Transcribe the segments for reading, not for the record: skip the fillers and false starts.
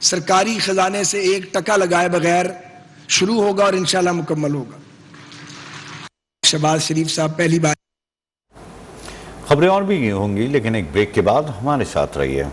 सरकारी खजाने से 1 टका लगाए बगैर शुरू होगा और इंशाल्लाह मुकम्मल होगा। शहबाज शरीफ साहब पहली बार। खबरें और भी होंगी, लेकिन एक ब्रेक के बाद हमारे साथ रहिए।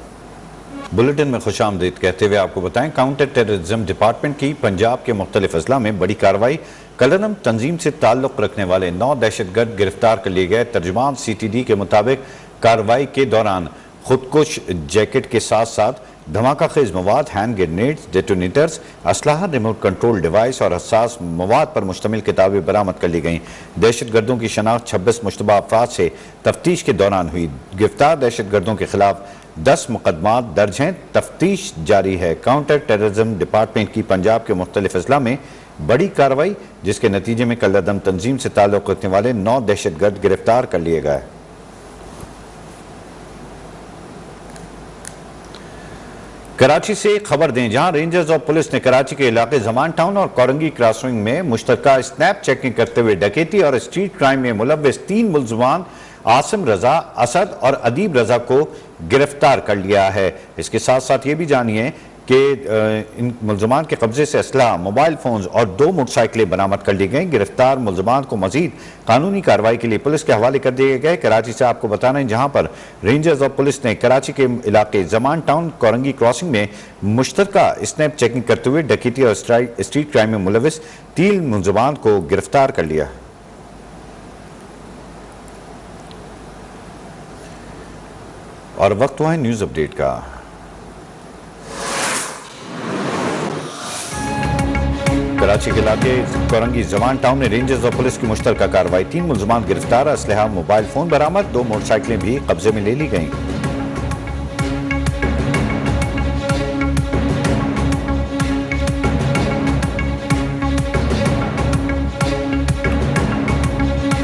बुलेटिन में खुशामदीद कहते हुए आपको बताएं, काउंटर टेररिज्म डिपार्टमेंट की पंजाब के मुख्तलिफ अजला में बड़ी कार्रवाई। कलरम तंजीम से ताल्लुक रखने वाले 9 दहशतगर्द गिरफ्तार कर लिए गए। तर्जुमान CTD के मुताबिक कार्रवाई के दौरान खुदकुश जैकेट के साथ साथ धमाका खेज मवाद, हैंड ग्रेनेड्स, डेटोनेटर्स, असलाहा, रिमोट कंट्रोल डिवाइस और हसास मवाद पर मुश्तमिल किताबें बरामद कर ली गईं। दहशतगर्दों की शनाख्त 26 मुश्तबा अफराद से तफ्तीश के दौरान हुई। गिरफ्तार दहशतगर्दों के खिलाफ 10 मुकदमात दर्ज हैं। तफ्तीश जारी है। काउंटर टेररिज्म डिपार्टमेंट की पंजाब के मुख्तलिफ अजला में बड़ी कार्रवाई, जिसके नतीजे में कलरदम तंजीम से ताल्लुक रखने वाले 9 दहशतगर्द गिरफ्तार कर लिए गए। कराची से खबर दें, जहां रेंजर्स और पुलिस ने कराची के इलाके जमान टाउन और कोरंगी क्रॉसिंग में मुश्तरका स्नैप चेकिंग करते हुए डकैती और स्ट्रीट क्राइम में मुलव्विस 3 मुल्ज़िमान आसिम रजा, असद और अदीब रजा को गिरफ्तार कर लिया है। इसके साथ साथ ये भी जानिए कि इन मुल्ज़िमान के कब्जे से असला, मोबाइल फोन्स और 2 मोटरसाइकिलें बरामद कर ली गई। गिरफ्तार मुल्ज़िमान को मजीद कानूनी कार्रवाई के लिए पुलिस के हवाले कर दिए गए। कराची से आपको बता रहे हैं, जहां पर रेंजर्स और पुलिस ने कराची के इलाके जमान टाउन कोरंगी क्रॉसिंग में मुश्तरका स्नैप चेकिंग करते हुए डकैती और स्ट्रीट क्राइम में मुलव्विस 3 मुल्ज़िमान को गिरफ्तार कर लिया। और वक्त हुआ है न्यूज अपडेट का। कराची के इलाके कोरंगी जमान टाउन में रेंजर्स और पुलिस की मुश्तरका कार्रवाई। 3 मुल्ज़िमान गिरफ्तार, असलहा, मोबाइल फोन बरामद, 2 मोटरसाइकिलें भी कब्जे में ले ली गईं।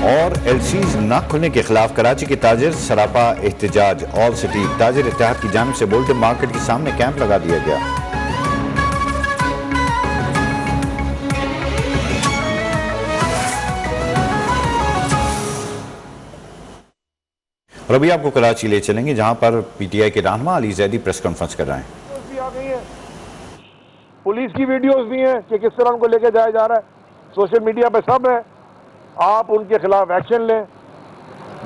और LCs न खुलने के खिलाफ कराची के ताजिर सरापा एहतजाज। ऑल सिटी ताजिर इत्तेहाद की जानिब से बोल्टन मार्केट के सामने कैंप लगा दिया गया। और अभी आपको कराची ले चलेंगे, जहां पर PTI के रहनुमा अली जैदी प्रेस कॉन्फ्रेंस कर रहे हैं। पुलिस की वीडियोस भी हैं कि किस तरह उनको लेके जाया जा रहा है, सोशल मीडिया पे सब है। आप उनके खिलाफ एक्शन लें,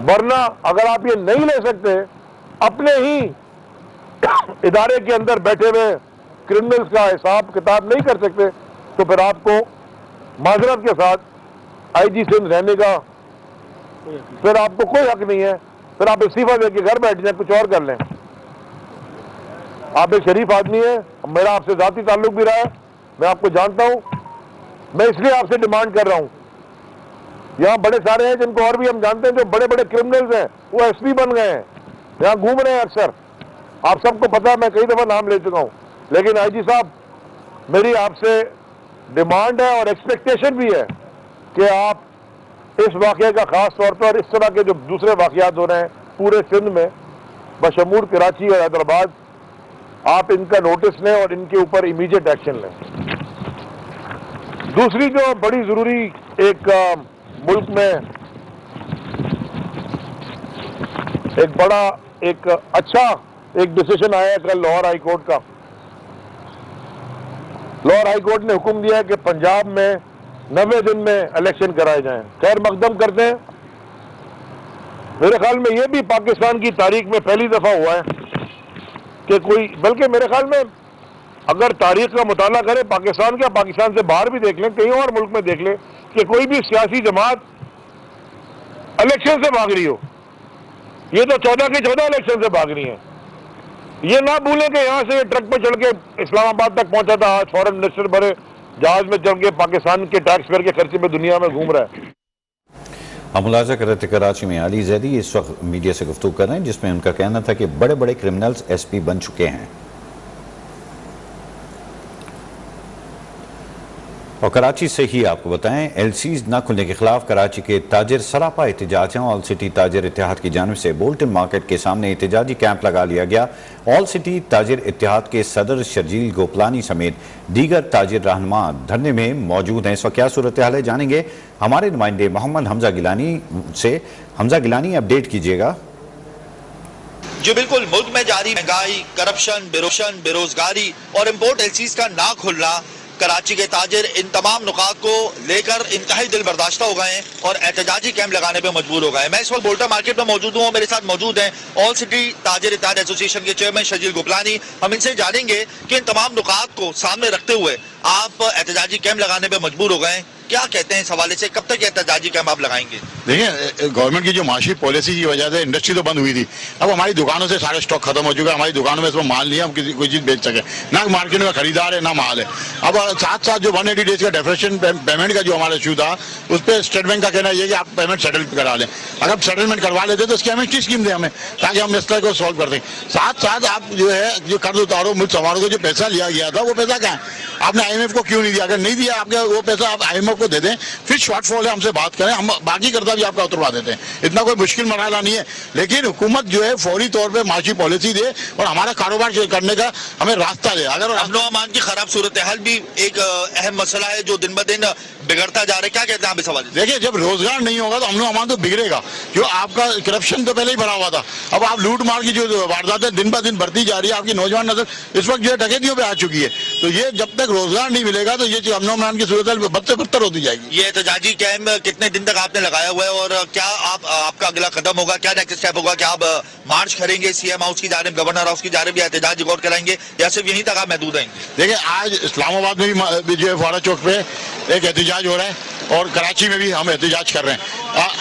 वरना अगर आप ये नहीं ले सकते, अपने ही इदारे के अंदर बैठे हुए क्रिमिनल्स का हिसाब किताब नहीं कर सकते, तो फिर आपको माजरत के साथ IG सिंध रहने का फिर आपको कोई हक नहीं है। फिर आप इस्तीफा देके घर बैठ जाए, कुछ और कर लें। आप एक शरीफ आदमी है, मेरा आपसे जाती ताल्लुक भी रहा है, मैं आपको जानता हूं। मैं इसलिए आपसे डिमांड कर रहा हूं, यहाँ बड़े सारे हैं जिनको और भी हम जानते हैं, जो बड़े बड़े क्रिमिनल्स हैं, वो SP बन गए हैं, यहाँ घूम रहे हैं अक्सर। आप सबको पता है, मैं कई दफा नाम ले चुका हूं। लेकिन IG साहब, मेरी आपसे डिमांड है और एक्सपेक्टेशन भी है कि आप इस वाकये का खास तौर पर, इस तरह के जो दूसरे वाकयात हो रहे हैं पूरे सिंध में, बशमूल कराची और हैदराबाद, आप इनका नोटिस लें और इनके ऊपर इमीडिएट एक्शन लें। दूसरी जो बड़ी जरूरी एक मुल्क में एक बड़ा एक अच्छा एक डिसीजन आया है कल लाहौर हाई कोर्ट का। लाहौर हाई कोर्ट ने हुक्म दिया है कि पंजाब में 90 दिन में इलेक्शन कराए जाएं। खैर मकदम करते हैं। मेरे ख्याल में यह भी पाकिस्तान की तारीख में पहली दफा हुआ है कि कोई, बल्कि मेरे ख्याल में अगर तारीख का मुताला करें, पाकिस्तान क्या, पाकिस्तान से बाहर भी देख लें, कहीं और मुल्क में देख लें, कि कोई भी सियासी जमात इलेक्शन से भाग रही हो। ये तो 14 के 14 इलेक्शन से भाग रही है। ये ना भूलें कि यहां से ट्रक पर चढ़ के इस्लामाबाद तक पहुंचा था, आज फॉरेन मिनिस्टर भरे जहाज में चढ़ के पाकिस्तान के टैक्स पेयर के खर्चे में दुनिया में घूम रहा है। हम मुलाजा कर रहे थे कराची में, अली जैदी इस वक्त मीडिया से गुफ्तगू कर रहे हैं, जिसमें उनका कहना था कि बड़े बड़े क्रिमिनल्स SP बन चुके हैं। और कराची से ही आपको बताएं, LCs न खुलने के खिलाफ कराची के ताजिर सरापा एहतजाज हैं। ऑल सिटी ताजिर इत्तेहाद की जानिब से बोल्टन मार्केट के सामने एहतजाजी कैंप लगा लिया गया। ऑल सिटी ताजिर इत्तेहाद के सदर शर्जील गोपलानी समेत दीगर ताजिर रहनुमा धरने में मौजूद हैं। इस वक्त क्या सूरत हाल है, जानेंगे हमारे नुमाइंदे मोहम्मद हमजा गिलानी से। हमजा गिलानी, अपडेट कीजिएगा। जी बिल्कुल, मुल्क में जारी महंगाई, करप्शन, बेरोजगारी और इम्पोर्ट एलसीज का ना खुलना, कराची के ताजिर इन तमाम नुकात को लेकर इंतहाई दिल बर्दाश्ता हो गए हैं और एहतजाजी कैंप लगाने पे मजबूर हो गए। मैं इस वक्त बोल्टा मार्केट में मौजूद हूँ, मेरे साथ मौजूद हैं ऑल सिटी ताजिर इत्तेहाद एसोसिएशन के चेयरमैन शजील गुपलानी। हम इनसे जानेंगे कि इन तमाम नुकात को सामने रखते हुए आप एहतजाजी कैंप लगाने पे मजबूर हो गए, क्या कहते हैं इस हवाले से, कब तक एहतजाजी कैंप आप लगाएंगे? देखिए, गवर्नमेंट की जो माशी पॉलिसी की वजह से इंडस्ट्री तो बंद हुई थी। अब हमारी दुकानों से सारे स्टॉक खत्म हो चुका है, हमारी दुकानों में इसमें माल नहीं है, हम किसी कोई चीज बेच सके, ना मार्केट में खरीदार है ना माल है। अब साथ साथ जो 180 डेज का डेफरेशन पेमेंट का जो हमारा इशू था, उस पर स्टेट बैंक का कहना यह कि आप पेमेंट सेटल करा लें। अगर सेटलमेंट करवा लेते तो उसकी एमएसटी स्कीम दे हमें, ताकि हम इस तरह को सॉल्व कर दें। साथ साथ आप जो है जो कर्ज उतारो मुल्क संवारो को जो पैसा लिया गया था, वो पैसा कहाँ है? आपने IMF को क्यों नहीं दिया? अगर नहीं दिया आपके वो पैसा आप IMF को दे दें, फिर शॉर्टफॉल है हमसे बात करें, हम बाकी कर्जा भी आपका उतरवा देते हैं। इतना कोई मुश्किल मरहला नहीं है, लेकिन हुकूमत जो है फौरी तौर पे माशी पॉलिसी दे और हमारा कारोबार करने का हमें रास्ता दे। अगर अमनो अमान की खराब सूरत हाल भी एक अहम मसला है जो दिन ब दिन बिगड़ता जा रहा है, क्या कहते हैं आप इस हवाले से? देखिए, जब रोजगार नहीं होगा तो अमनो अमान तो बिगड़ेगा, क्यों? आपका करप्शन तो पहले ही भरा हुआ था, अब आप लूट मार की जो वारदातें दिन ब दिन बढ़ती जा रही है, आपकी नौजवान नस्ल इस वक्त जो है डकैतियों पे आ चुकी है। तो ये जब तक रोजगार नहीं मिलेगा तो ये अमनो अमान की सूरत बद से बदतर होती जाएगी। ये एहतजाजी कैंप कितने दिन तक आपने लगाया हुआ है और क्या आपका अगला कदम होगा, क्या नेक्स्ट स्टेप होगा? क्या आप मार्च करेंगे CM हाउस की जानिब, गवर्नर हाउस की जानिब, या एहतजाज गौर कराएंगे, या सिर्फ यहीं तक आप महदूद रहेंगे? देखिए, आज इस्लामाबाद में भी जो है फौरा चौक पे एक एहतजाज हो रहा है और कराची में भी हम एहतजाज कर रहे हैं।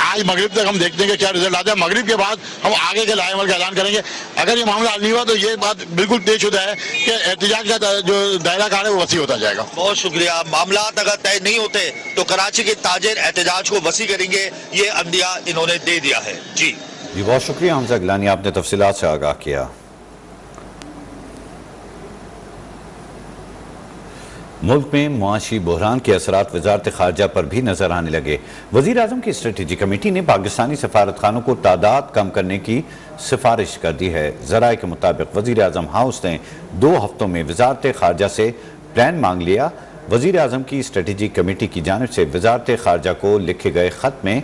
आज मगरिब तक हम देखते हैं कि क्या रिजल्ट आता है। मगरिब के बाद हम आगे के लाएमल का ऐलान करेंगे। अगर ये मामला हल नहीं हुआ तो ये बात बिल्कुल तय शुदा है कि एहतजाज का जो दायरा कार है वो वसी होता जाएगा। बहुत शुक्रिया। मामला अगर तय नहीं होते तो कराची के ताजिर एहतजाज को वसी करेंगे, ये अंदिया इन्होंने दे दिया है। जी बहुत शुक्रिया हमजा गिलानी, आपने तफसीलात से आगाह किया। मुल्क में मुआशी बहरान के असरात वजारत खारजा पर भी नजर आने लगे। वजीर आजम की स्ट्रेटेजी कमेटी ने पाकिस्तानी सफारत खानों को तादाद कम करने की सिफारिश कर दी है। जराए के मुताबिक वजीर आजम हाउस ने 2 हफ्तों में वजारत खारजा से प्लान मांग लिया। वजीर आजम की स्ट्रेटेजी कमेटी की जानिब से वजारत खारजा को लिखे गए खत में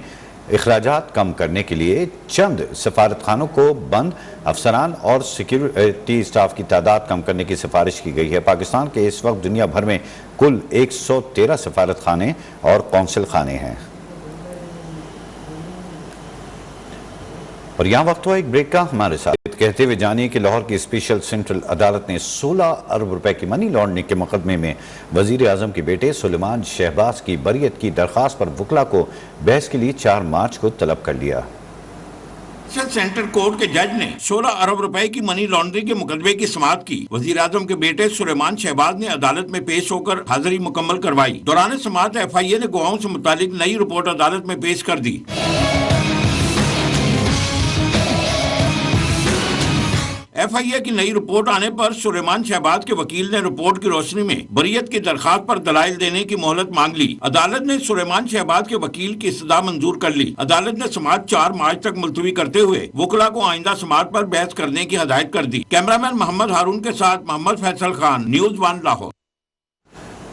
अखराजात कम करने के लिए चंद सफारत खानों को बंद, अफसरान और सिक्योरिटी स्टाफ की तादाद कम करने की सिफारिश की गई है। पाकिस्तान के इस वक्त दुनिया भर में कुल 113 सफारत खाने और कौंसिल खाने हैं। और यहाँ वक्त हुआ एक ब्रेक का, हमारे साथ कहते हुए जानिए कि लाहौर की स्पेशल सेंट्रल अदालत ने 16 अरब रुपए की मनी लॉन्ड्रिंग के मुकदमे में वजीर आजम के बेटे सुलेमान शहबाज की बरियत की दरख्वास्त पर वकला को बहस के लिए 4 मार्च को तलब कर लिया। सेंट्रल कोर्ट के जज ने 16 अरब रुपए की मनी लॉन्ड्रिंग के मुकदमे की समाअत की। वजीर आजम के बेटे सुलेमान शहबाज ने अदालत में पेश होकर हाजिरी मुकम्मल करवाई। दौरान समाअत FIA ने गवाहों से मुतालिक नई रिपोर्ट अदालत में पेश कर दी। FIA की नई रिपोर्ट आने पर सुलेमान शहबाज के वकील ने रिपोर्ट की रोशनी में बरियत की दरखास्त पर दलाइल देने की मोहलत मांग ली। अदालत ने सुलेमान शहबाज के वकील की इस्तदा मंजूर कर ली। अदालत ने समाअत 4 मार्च तक मुलतवी करते हुए वकला को आइंदा समाअत पर बहस करने की हदायत कर दी। कैमरामैन मोहम्मद हारून के साथ मोहम्मद फैसल खान, न्यूज़ 1 लाहौर।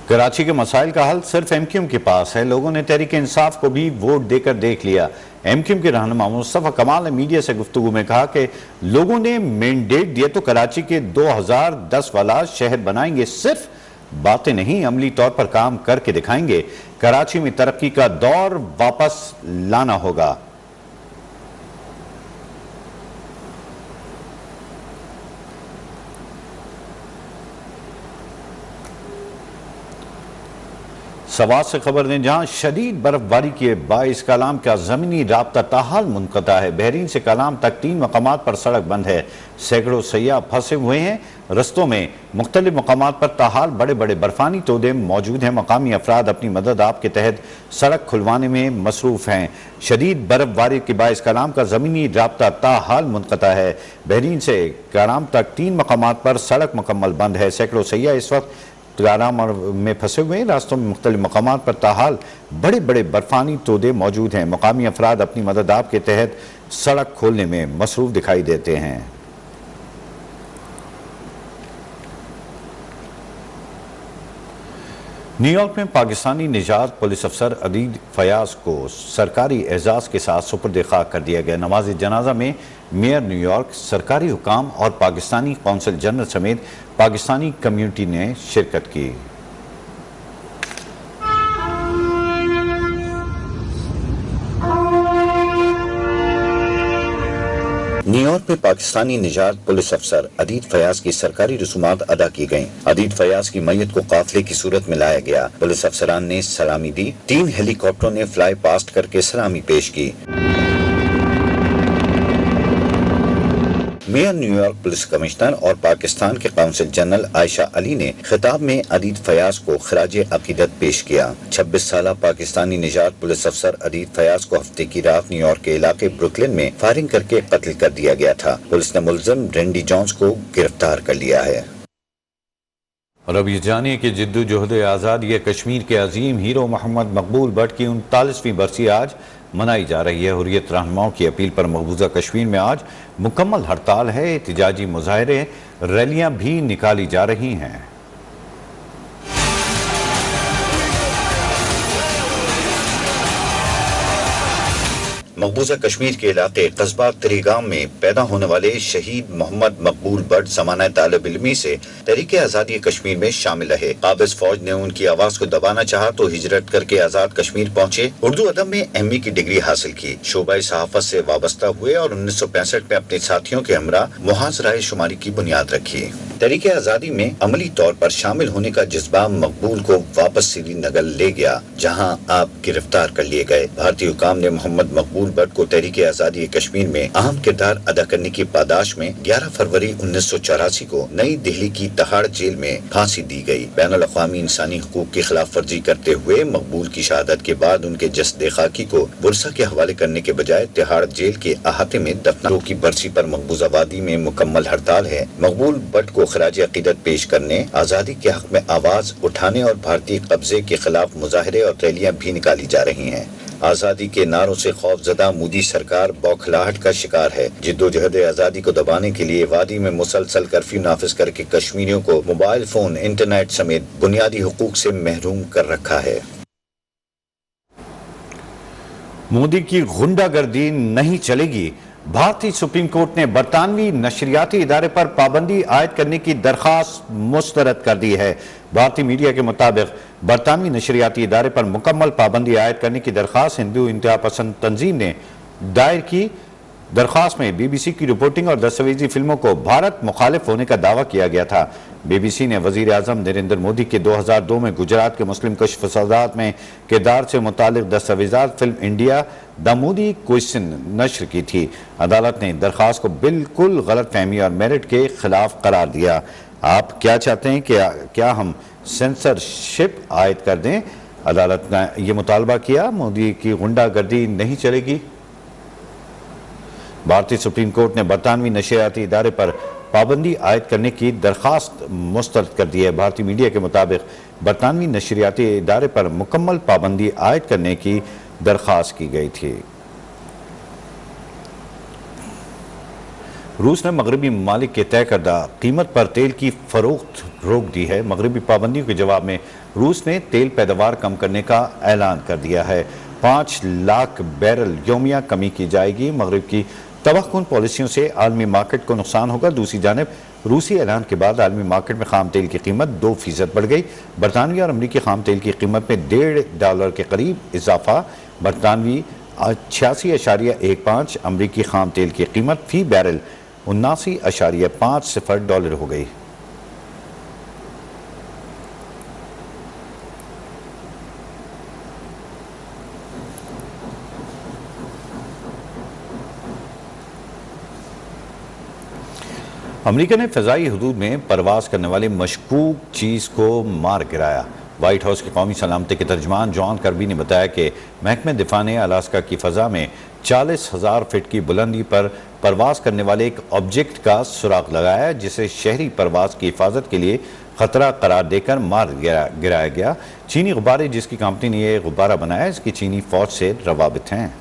कराची के मसाइल का हल सिर्फ MQM के पास है। लोगों ने तहरीक इंसाफ को भी वोट देकर देख लिया। MQM के रहनुमा मुस्तफा कमाल ने मीडिया से गुफ्तगू में कहा कि लोगों ने मैंडेट दिया तो कराची के 2010 वाला शहर बनाएंगे, सिर्फ बातें नहीं, अमली तौर पर काम करके दिखाएंगे। कराची में तरक्की का दौर वापस लाना होगा। सवात से खबर दें, जहां शदीद बर्फबारी के बाइस कलाम का जमीनी राब्ता ताहाल मुनक़ता है। बहरीन से कलाम तक 3 मकामात पर सड़क बंद है। सैकड़ों सयाह फंसे हुए हैं रस्तों में। मुख्तलिफ मकामात पर ताहाल बड़े बड़े बर्फानी तोदे मौजूद हैं। मकामी अफराद अपनी मदद आप के तहत सड़क खुलवाने में मसरूफ़ हैं। शदीद बर्फबारी के बाइस कलाम का ज़मीनी राब्ता ताहाल मुनक़ता है। बहरीन से कलाम तक 3 मकामात पर सड़क मुकम्मल बंद है। सैकड़ों सयाह इस वक्त कलाम में फंसे हुए हैं। रास्तों में मुख्तलिफ मकामात पर ताहाल बड़े बड़े बर्फानी तोदे मौजूद हैं। मकामी अफराद अपनी मदद आप के तहत सड़क खोलने में मसरूफ़ दिखाई देते हैं। न्यूयॉर्क में पाकिस्तानी निजात पुलिस अफसर अदील फयाज को सरकारी एजाज़ के साथ सुपुर्द खाक कर दिया गया। नमाज जनाजा में मेयर न्यूयॉर्क, सरकारी हुकाम और पाकिस्तानी कौंसल जनरल समेत पाकिस्तानी कम्युनिटी ने शिरकत की। न्यूयॉर्क में पाकिस्तानी निजात पुलिस अफसर अदीद फयाज की सरकारी रसूमात अदा की गयी। अदीद फयाज की मैयत को काफिले की सूरत में लाया गया। पुलिस अफसरान ने सलामी दी। 3 हेलीकॉप्टरों ने फ्लाई पास्ट करके सलामी पेश की। मेयर न्यूयॉर्क पुलिस कमिश्नर और पाकिस्तान के कौंसल जनरल आयशा अली ने खिताब में अदीद फयाज को खराजे अकीदत पेश किया। 26 साला पाकिस्तानी निजात पुलिस अफसर अदीद फयाज को हफ्ते की रात न्यूयॉर्क के इलाके ब्रुकलिन में फायरिंग करके कत्ल कर दिया गया था। पुलिस ने मुलजिम रेंडी जॉन्स को गिरफ्तार कर लिया है। और अब ये जानिए कि जिद्दोजहद आज़ादी कश्मीर के अजीम हीरो मोहम्मद मकबूल भट्ट की 39वीं बरसी आज मनाई जा रही है। हुर्रियत रहनुमाओं की अपील पर मकबूजा कश्मीर में आज मुकम्मल हड़ताल है। एहतजाजी मुजाहरे, रैलियां भी निकाली जा रही हैं। मकबूजा कश्मीर के इलाके कस्बा त्रिगाम में पैदा होने वाले शहीद मोहम्मद मकबूल भट्ट ज़माना तालिब इल्मी से तहरीक आज़ादी कश्मीर में शामिल रहे। काबिज फौज ने उनकी आवाज को दबाना चाहा तो हिजरत करके आजाद कश्मीर पहुंचे। उर्दू अदब में एमए की डिग्री हासिल की। शोबाई सहाफत से वाबस्ता हुए और 1965 में अपने साथियों के हमरा मुहाज राय शुमारी की बुनियाद रखी। तहरीक आज़ादी में अमली तौर पर शामिल होने का जज्बा मकबूल को वापस श्रीनगर ले गया, जहां आप गिरफ्तार कर लिए गए। भारतीय हुकाम ने मोहम्मद मकबूल भट्ट को तहरीक आज़ादी कश्मीर में अहम किरदार अदा करने की पादाश में 11 फरवरी 1984 को नई दिल्ली की तहाड़ जेल में फांसी दी गई। बैनुल अक़वामी इंसानी हुकूक की खिलाफ वर्जी करते हुए मकबूल की शहादत के बाद उनके जस्द खाकी को बुरसा के हवाले करने के बजाय तिहाड़ जेल के अहाते में दफनाने की बरसी पर मकबूजाबादी में मुकम्मल हड़ताल है। मकबूल भट्ट को खराज अकीदत पेश करने, आज़ादी के हक में आवाज उठाने और भारतीय कब्जे के खिलाफ मुजाहरे और रैलियां भी निकाली जा रही हैं। आज़ादी के नारों से खौफजदा मोदी सरकार बौखलाहट का शिकार है। जिद्दोजहद आज़ादी को दबाने के लिए वादी में मुसलसल कर्फ्यू नाफिज करके कश्मीरियों को मोबाइल फोन, इंटरनेट समेत बुनियादी हुकूक से महरूम कर रखा है। मोदी की गुंडागर्दी नहीं चलेगी। भारतीय सुप्रीम कोर्ट ने बरतानवी नशरियाती इदारे पर पाबंदी आयद करने की दरखास्त मुस्तरद कर दी है। भारतीय मीडिया के मुताबिक बरतानवी नशरियाती इदारे पर मुकम्मल पाबंदी आयद करने की दरखास्त हिंदू इंतहा पसंद तंजीम ने दायर की। दरखास्त में बीबीसी की रिपोर्टिंग और दस्तावेजी फिल्मों को भारत मुखालिफ होने का दावा किया गया था। बीबीसी ने वजीर आजम नरेंद्र मोदी के 2002 में गुजरात के मुस्लिम कश फसादात में किरदार से मुतालिक दस्तावेजात film India the Modi question नश्र की थी। अदालत ने दरखास्त को बिल्कुल गलत फहमी और मेरिट के खिलाफ करार दिया। आप क्या चाहते हैं कि क्या हम सेंसरशिप आयद कर दें? अदालत ने यह मुतालबा किया। मोदी की गुंडागर्दी नहीं चलेगी। भारतीय सुप्रीम कोर्ट ने बरतानवी नशरियाती इदारे पर पाबंदी आयद करने की दरखास्त मुस्तरद कर दी है। भारतीय मीडिया के मुताबिक बरतानवी नशरियाती इदारे पर मुकम्मल पाबंदी आयद करने की दरखास्त की गई थी। रूस ने मगरबी ममालिक के तय करदा कीमत पर तेल की फरोख्त रोक दी है। मगरबी पाबंदियों के जवाब में रूस ने तेल पैदावार कम करने का ऐलान कर दिया है। 5 लाख बैरल यौमिया कमी की जाएगी। मगरब की तबाहकुन पॉलिसियों से आलमी मार्केट को नुकसान होगा। दूसरी जानिब रूसी ऐलान के बाद आलमी मार्केट में खाम तेल की कीमत 2% बढ़ गई। बरतानवी और अमरीकी खाम तेल की कीमत में $1.5 के करीब इजाफा। बरतानवी 86.15, अमरीकी खाम तेल की कीमत फी बैरल $79.50 हो गई। अमेरिका ने फ़िज़ाई हदूद में परवास करने वाली मशकूक चीज़ को मार गिराया। व्हाइट हाउस के कौमी सलामती के तर्जमान जॉन कर्बी ने बताया कि महकमे दिफा ने अलास्का की फ़ज़ा में 40,000 फीट की बुलंदी पर परवास करने वाले एक ऑब्जेक्ट का सुराग लगाया, जिसे शहरी परवास की हिफाजत के लिए खतरा करार देकर मार गिराया गया। चीनी गुब्बारे जिसकी कंपनी ने यह गुब्बारा बनाया, इसकी चीनी फौज से रवाबित हैं।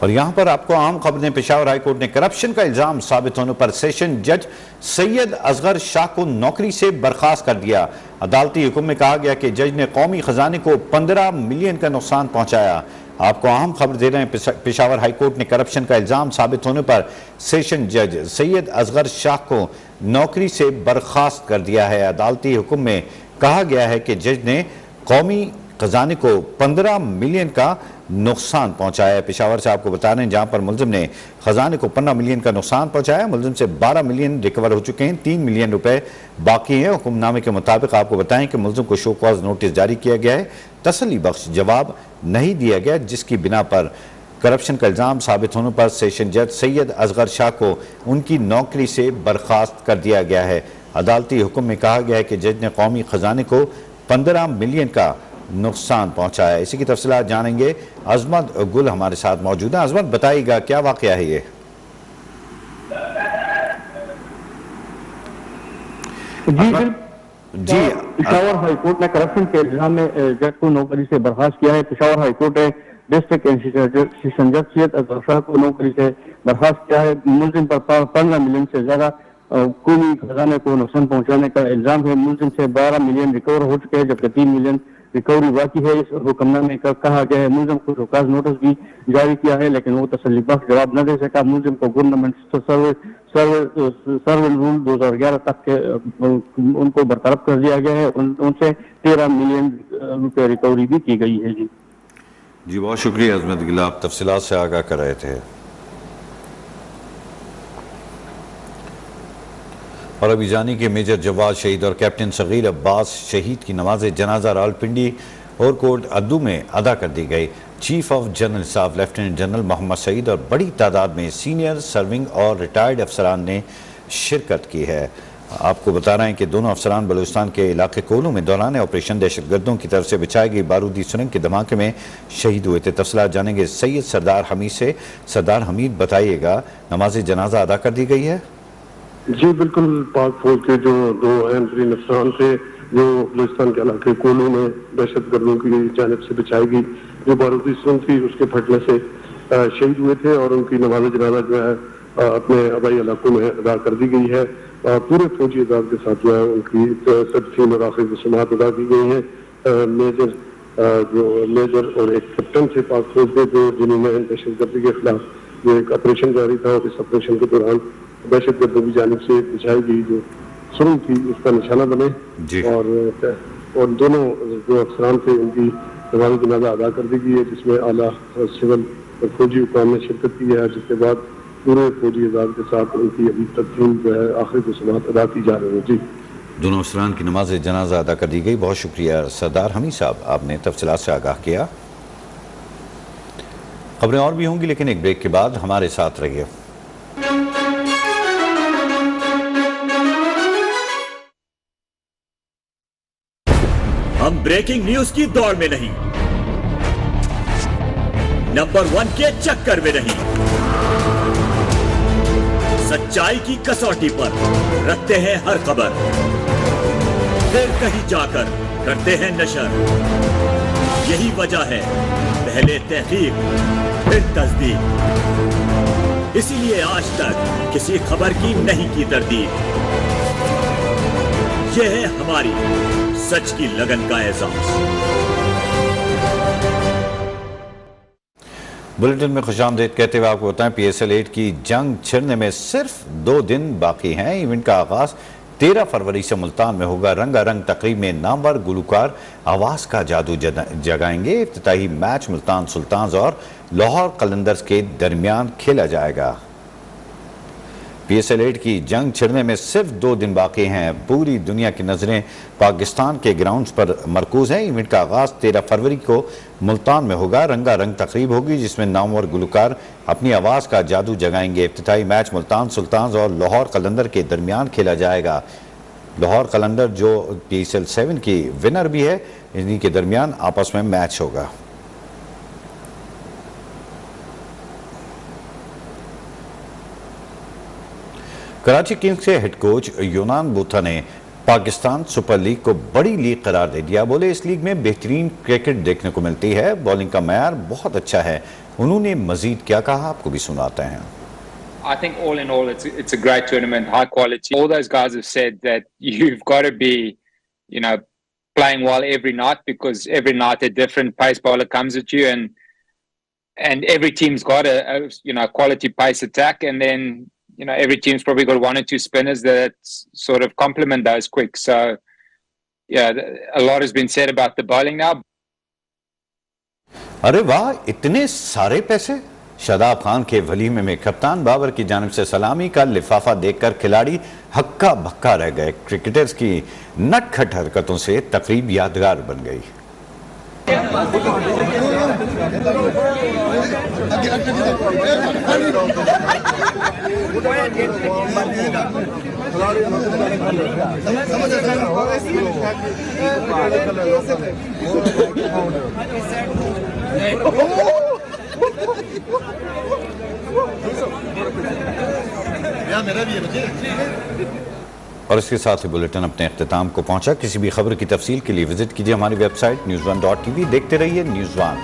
और यहां पर आपको आम खबर ने पेशावर हाईकोर्ट ने करप्शन का इल्जाम साबित होने पर सेशन जज सैयद असगर शाह को नौकरी से बर्खास्त कर दिया। अदालती हुक्म में कहा गया कि जज ने कौमी खजाने को 15 मिलियन का नुकसान पहुंचाया। आपको अहम खबर दे रहे हैं, पेशावर हाईकोर्ट ने करप्शन का इल्जाम साबित होने पर सेशन जज सैयद असगर शाह को नौकरी से बर्खास्त कर दिया है। अदालती हुक्म में कहा गया है कि जज ने कौमी खजाने को 15 मिलियन का नुकसान पहुंचाया है। पेशावर से आपको बता रहे हैं, जहां पर मुलजिम ने खजाने को 15 मिलियन का नुकसान पहुंचाया। मुलजिम से 12 मिलियन रिकवर हो चुके हैं, 3 मिलियन रुपए बाकी हैं। हुक्मनामे के मुताबिक आपको बताएं कि मुलजिम को शो कॉज नोटिस जारी किया गया है, तसल्ली बख्श जवाब नहीं दिया गया, जिसकी बिना पर करप्शन का इल्जाम साबित होने पर सेशन जज सैयद असगर शाह को उनकी नौकरी से बर्खास्त कर दिया गया है। अदालती हुक्म में कहा गया है कि जज ने कौमी खजाने को 15 मिलियन का नुकसान पहुंचाया। इसी की तफसीलात जानेंगे, अजमत गुल हमारे साथ मौजूद है। अजमत, बताइएगा क्या वाकया है ये? जी, पेशावर हाईकोर्ट ने करप्शन के इल्जाम में जज को नौकरी से बर्खास्त किया है। पेशावर हाईकोर्ट ने डिस्ट्रिक्ट सेशन जज सैयद असगर शाह को नौकरी से बर्खास्त किया है। मुलजिम पर 15 मिलियन से ज्यादा कौमी खजाने को नुकसान पहुंचाने का इल्जाम है। मुलजिम से 12 मिलियन रिकवर हो चुके हैं, जबकि 3 मिलियन रिकवरी बाकी है। इस हुक्मनामे का कहा गया है मुलजिम को शोकाज नोटिस भी जारी किया है, लेकिन वो तसल्ली बख्श जवाब न दे सका। मुलजिम को गवर्नमेंट सर्वेंट रूल 2011 तक के उनको बरतरफ कर दिया गया है। उनसे 13 मिलियन रुपए रिकवरी भी की गई है। जी बहुत शुक्रिया अजमत गिल, आप तफसीलात से आगाह कर रहे थे। और अभी जानी कि मेजर जवाद शहीद और कैप्टन सगीर अब्बास शहीद की नमाज जनाजा रावलपिंडी और कोर्ट अद्दू में अदा कर दी गई। Chief of general staff lieutenant general Mohammad Saeed और बड़ी तादाद में सीनियर सर्विंग और रिटायर्ड अफसरान ने शिरकत की है। आपको बता रहे हैं कि दोनों अफसरान बलूचिस्तान के इलाके कोलू में दौरान ऑपरेशन दहशतगर्दों की तरफ से बिछाई गई बारूदी सुरंग के धमाके में शहीद हुए थे। तफसीलात जानेंगे सैयद सरदार हमीद से। सरदार हमीद, बताइएगा, नमाज जनाजा अदा कर दी गई है? जी बिल्कुल, पाक फौज के जो 2 अहम तरीन अफसरान थे जो बलूचिस्तान के इलाके कोलू में दहशतगर्दों की जानिब से बिछाई गई जो बारूदी सुरंग थी उसके फटने से शहीद हुए थे और उनकी नमाज जनाजा जो है अपने आबाई इलाकों में अदा कर दी गई है। पूरे फौजी अदाद के साथ जो है उनकी तदफीन और आखिरी रस्मात अदा की गई हैं। मेजर और एक कैप्टन थे पाक फौज के जो जिन्होंने दहशतगर्दी के खिलाफ जो एक ऑपरेशन जारी था और इस ऑपरेशन के दौरान दहशतगर्दों की जानिब से बिछाई गई जो सुरंग थी उसका निशाना बने और दोनों जो अफसरान थे उनकी नमाज जनाजा अदा कर दी गई है, जिसमें आला सिविल और फौजी हुकाम ने शिरकत की है, जिसके बाद पूरे फौजी अदाद के साथ उनकी अभी तकसीम जो है आखिरी रस्मात अदा की जा रही है। जी, दोनों अफसरान की नमाज जनाजा अदा कर दी गई। बहुत शुक्रिया सरदार हमीद साहब, आपने तफसीलात से आगाह किया। खबरें और भी होंगी, लेकिन एक ब्रेक के बाद हमारे साथ रहिए। हम ब्रेकिंग न्यूज की दौड़ में नहीं, नंबर 1 के चक्कर में नहीं, सच्चाई की कसौटी पर रखते हैं हर खबर, फिर कहीं जाकर करते हैं नशर। यही वजह है, पहले तहकीक फिर तस्दीक। इसीलिए आज तक किसी खबर की नहीं की तरदीद। यह है हमारी सच की लगन का एहसास। बुलेटिन में खुशामदीद कहते हुए आपको बताएं, PSL 8 की जंग छिड़ने में सिर्फ 2 दिन बाकी हैं। इवेंट का आगाज 13 फरवरी से मुल्तान में होगा। रंगारंग तकरीब में नामवर गुलकार आवाज का जादू जगाएंगे। इफ्तिताही मैच मुल्तान सुल्तान्स और लाहौर कलंदर्स के दरमियान खेला जाएगा। PSL 8 की जंग छिड़ने में सिर्फ 2 दिन बाकी हैं। पूरी दुनिया की नजरें पाकिस्तान के ग्राउंड्स पर मरकूज हैं। इवेंट का आगाज 13 फरवरी को मुल्तान में होगा। रंगारंग तकरीब होगी जिसमें नामवर गुलकार अपनी आवाज का जादू जगाएंगे। इफ्तिताही मैच मुल्तान सुल्तान्स और लाहौर कलंदर के दरमियान खेला जाएगा। लाहौर कलंदर जो PSL 7 की विनर भी है, इन्हीं के दरमियान आपस में मैच होगा। कराची किंग्स के हेड कोच यूनान बूथा ने पाकिस्तान सुपर लीग को बड़ी लीग करार दे दिया। बोले इस लीग में बेहतरीन क्रिकेट देखने को मिलती है, बॉलिंग का मयार बहुत अच्छा है। उन्होंने मजीद क्या कहा आपको भी सुनाते हैं। I think all in all, it's a great tournament, high quality. All those guys have said that you've got to be, playing well every night, because every night a different pace bowler comes at you, and every team's got a quality pace attack, and then every team's probably got one or two spinners that sort of complement those quick. So yeah, a lot has been said about the bowling now. अरे वाह, इतने सारे पैसे। शादाब खान के वलीमे में कप्तान बाबर की जानिब से सलामी का लिफाफा देखकर खिलाड़ी हक्का बक्का रह गए। क्रिकेटर्स की नटखट हरकतों से तकरीब यादगार बन गई। और इसके साथ ही बुलेटिन अपने इख्तिताम को पहुंचा। किसी भी खबर की तफसील के लिए विजिट कीजिए हमारी वेबसाइट news1.tv। देखते रहिए न्यूज़ वन।